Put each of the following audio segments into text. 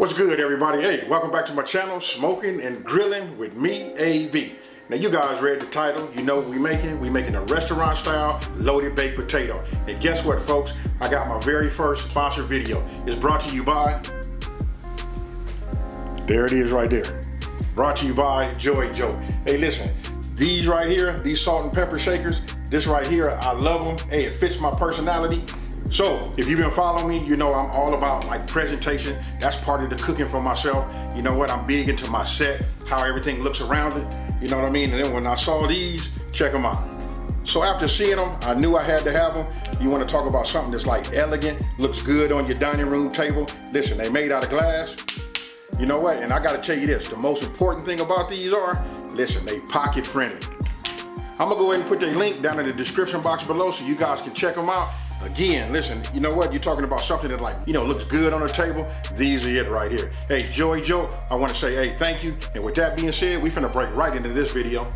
What's good, everybody? Hey, welcome back to my channel, Smoking and Grilling with me, AB. Now you guys read the title, you know what we're making. We're making a restaurant style loaded baked potato. And guess what, folks? I got my very first sponsored video. It's brought to you by, there it is right there. Brought to you by JoyJolt. Hey, listen, these right here, these salt and pepper shakers, this right here, I love them. Hey, it fits my personality. So if you've been following me, you know I'm all about like presentation. That's part of the cooking for myself. You know what? I'm big into my set, how everything looks around it. You know what I mean? And then when I saw these, check them out. So after seeing them, I knew I had to have them. You want to talk about something that's like elegant, looks good on your dining room table. Listen, they made out of glass. You know what? And I got to tell you this, the most important thing about these are, listen, they pocket friendly. I'm gonna go ahead and put their link down in the description box below so you guys can check them out. Again, listen, you know what? You're talking about something that like, you know, looks good on the table. These are it right here. Hey, JoyJolt, I want to say, hey, thank you. And with that being said, we finna break right into this video.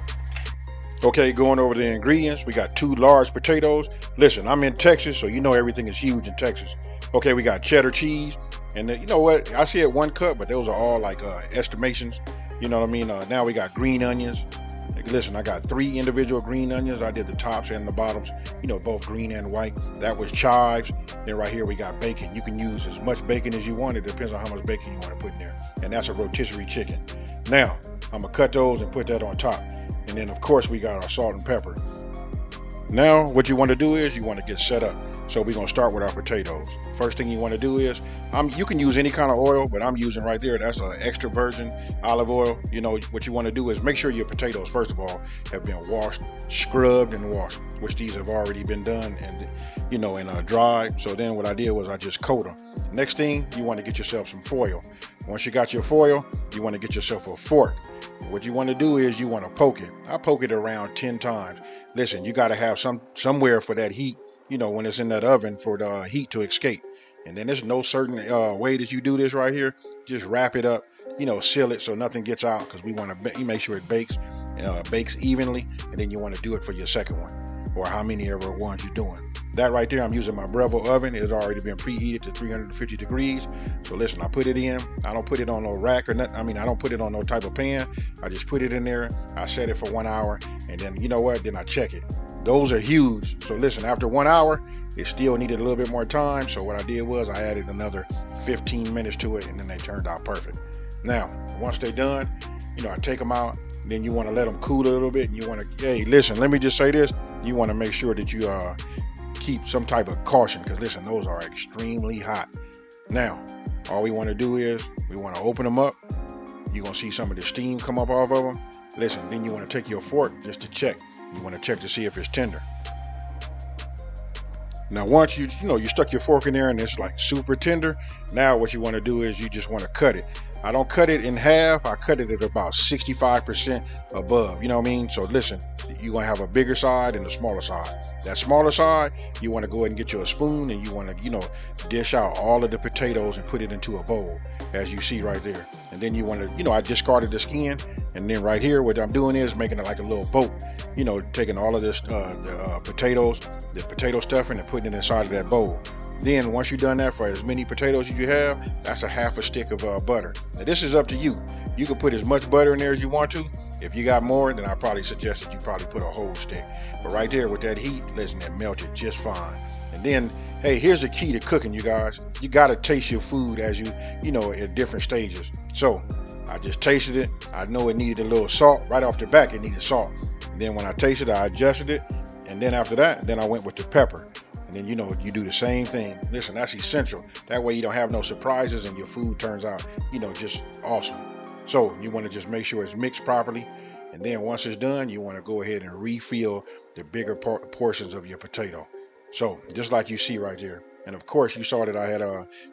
Okay, going over the ingredients, we got 2 large potatoes. Listen, I'm in Texas, so you know everything is huge in Texas. Okay, we got cheddar cheese. And you know what? I see it 1 cup, but those are all like estimations. You know what I mean? Now we got green onions. Listen, I got 3 individual green onions. I did the tops and the bottoms, you know, both green and white. That was chives. Then right here we got bacon. You can use as much bacon as you want. It depends on how much bacon you want to put in there. And that's a rotisserie chicken. Now, I'm gonna cut those and put that on top. And then of course we got our salt and pepper. Now, what you want to do is you want to get set up. So we're gonna start with our potatoes. First thing you want to do is, you can use any kind of oil, but I'm using right there, that's an extra virgin olive oil. You know, what you want to do is make sure your potatoes, first of all, have been washed, scrubbed and washed, which these have already been done and, you know, and dried. So then what I did was I just coat them. Next thing, you want to get yourself some foil. Once you got your foil, you want to get yourself a fork. What you want to do is you want to poke it. I poke it around 10 times. Listen, you got to have somewhere for that heat, you know, when it's in that oven, for the heat to escape. And then there's no certain way that you do this right here. Just wrap it up, you know, seal it so nothing gets out, because we want to make sure it bakes evenly. And then you want to do it for your second one, or how many ever ones you're doing. That right there, I'm using my Breville oven. It's already been preheated to 350 degrees. So listen, I put it in. I don't put it on no rack or nothing. I mean, I don't put it on no type of pan. I just put it in there. I set it for 1 hour, and then you know what? Then I check it. Those are huge. So listen, after 1 hour, it still needed a little bit more time. So what I did was I added another 15 minutes to it, and then they turned out perfect. Now, once they're done, you know, I take them out. Then you want to let them cool a little bit, and you want to, hey, listen, let me just say this. You want to make sure that you keep some type of caution, because listen, those are extremely hot. Now, all we want to do is we want to open them up. You're going to see some of the steam come up off of them. Listen, then you want to take your fork just to check. You want to check to see if it's tender. Now, once you stuck your fork in there and it's like super tender, now what you want to do is you just want to cut it. I don't cut it in half. I cut it at about 65% above. You know what I mean? So listen, you're going to have a bigger side and a smaller side. That smaller side, you want to go ahead and get you a spoon, and you want to, you know, dish out all of the potatoes and put it into a bowl, as you see right there. And then you want to, you know, I discarded the skin, and then right here, what I'm doing is making it like a little boat. You know, taking all of this, potatoes, the potato stuffing, and putting it inside of that bowl. Then once you've done that for as many potatoes as you have, that's a half a stick of butter. Now this is up to you. You can put as much butter in there as you want to. If you got more, then I probably suggest that you probably put a whole stick. But right there with that heat, listen, it melted just fine. And then, hey, here's the key to cooking, you guys. You got to taste your food as you know, at different stages. So I just tasted it. I know it needed a little salt. Right off the back, it needed salt. And then when I tasted it, I adjusted it. And then after that, then I went with the pepper. And then, you know, you do the same thing. Listen, that's essential. That way you don't have no surprises and your food turns out, you know, just awesome. So you want to just make sure it's mixed properly. And then once it's done, you want to go ahead and refill the bigger portions of your potato. So just like you see right there. And of course, you saw that I had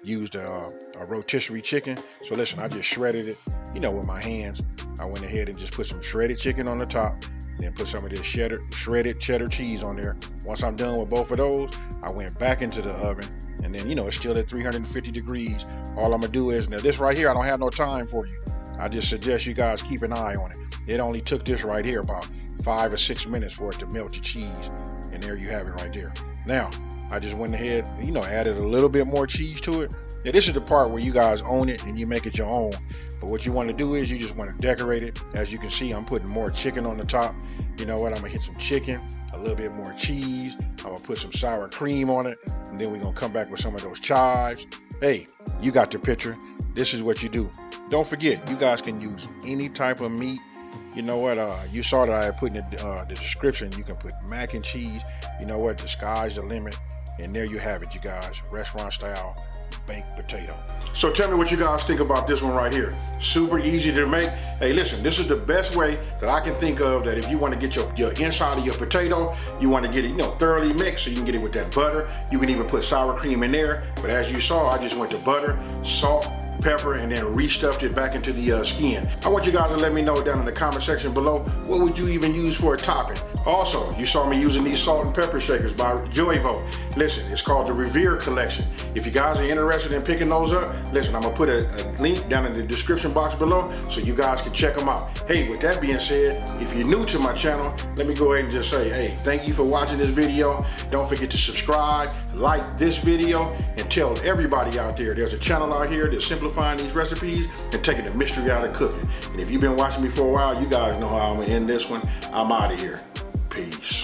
used a rotisserie chicken. So listen, I just shredded it, you know, with my hands. I went ahead and just put some shredded chicken on the top. Then put some of this shredded cheddar cheese on there. Once I'm done with both of those, I went back into the oven. And then, you know, it's still at 350 degrees. All I'm going to do is, now this right here, I don't have no time for you. I just suggest you guys keep an eye on it. It only took this right here about 5 or 6 minutes for it to melt your cheese. And there you have it right there. Now, I just went ahead, you know, added a little bit more cheese to it. Now this is the part where you guys own it and you make it your own. But what you want to do is you just want to decorate it. As you can see, I'm putting more chicken on the top. You know what? I'm gonna hit some chicken, a little bit more cheese. I'm gonna put some sour cream on it, and then we're gonna come back with some of those chives. Hey, you got the picture. This is what you do. Don't forget, you guys can use any type of meat. You know what? You saw that I put in the description. You can put mac and cheese. You know what? The sky's the limit. And there you have it, you guys. Restaurant style baked potato. So tell me what you guys think about this one right here. Super easy to make. Hey, listen, this is the best way that I can think of that if you want to get your inside of your potato, you want to get it, thoroughly mixed so you can get it with that butter. You can even put sour cream in there. But as you saw, I just went to butter, salt, pepper, and then restuffed it back into the skin. I want you guys to let me know down in the comment section below, what would you even use for a topping? Also, you saw me using these salt and pepper shakers by JoyJolt. Listen, it's called the Revere Collection. If you guys are interested in picking those up, listen, I'm gonna put a link down in the description box below so you guys can check them out. Hey, with that being said, if you're new to my channel, let me go ahead and just say, hey, thank you for watching this video. Don't forget to subscribe, like this video, and tell everybody out there there's a channel out here that's simplifying these recipes and taking the mystery out of cooking. And if you've been watching me for a while, you guys know how I'm gonna end this one. I'm out of here. Peace.